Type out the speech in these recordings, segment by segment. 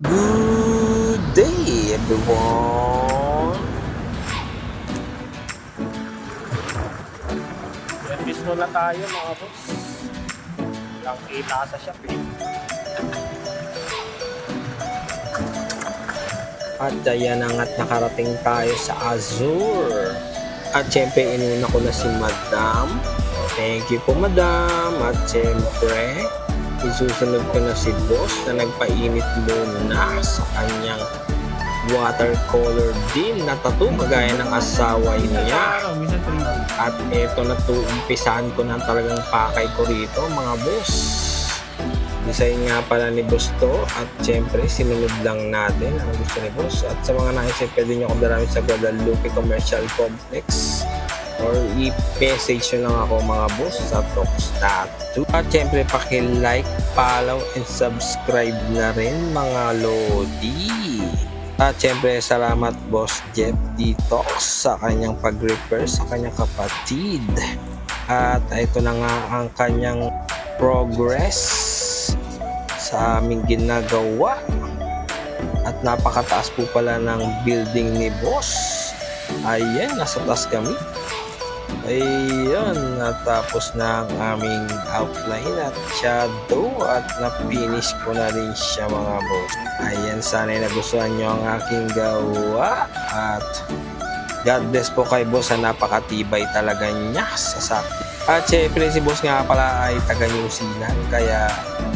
Good day, everyone! Yan mismo na tayo mga boss. Lang kita sa shop eh. At ayan na nga't nakarating tayo sa Azure. At syempre, inuna ko na si Madam. Thank you po, Madam. At syempre, isusunod ko na si Boss na nagpainit muna sa kanyang watercolor din na tattoo kagaya ng asawa niya. At eto na to, umpisahan ko na talagang pakay ko rito mga boss. Design nga pala ni Boss to at syempre sinunod lang natin ang gusto ni Boss. At sa mga naisip, pwede nyo akong dalawin sa Guadalupe Commercial Complex or i-message nyo lang ako mga boss sa Tox Tattoo. At syempre paki-like, follow, and subscribe na rin mga lodi. At syempre salamat Boss Jeff Detox sa kanyang pag-repair sa kanyang kapatid. At ito na nga ang kanyang progress sa aming ginagawa. At napakataas po pala ng building ni Boss. Ayan, nasa taas kami. Ayan, natapos na ang aming outline at shadow at na-finish ko na rin siya mga boss. Ayan, sana'y nagustuhan nyo ang aking gawa at God bless po kay boss, napakatibay talaga niya sa sakit. At syempre si boss nga pala ay taga New Zealand, kaya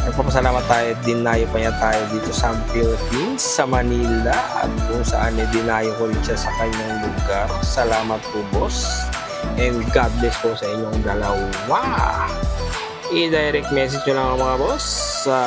nagpapasalamat tayo, dinayo pa niya tayo dito sa Philippines, sa Manila, at kung saan dinayo ko rin siya sa kanyang lugar. Salamat po boss. And God bless po sa inyong dalawa. I-direct message nyo lang mga boss sa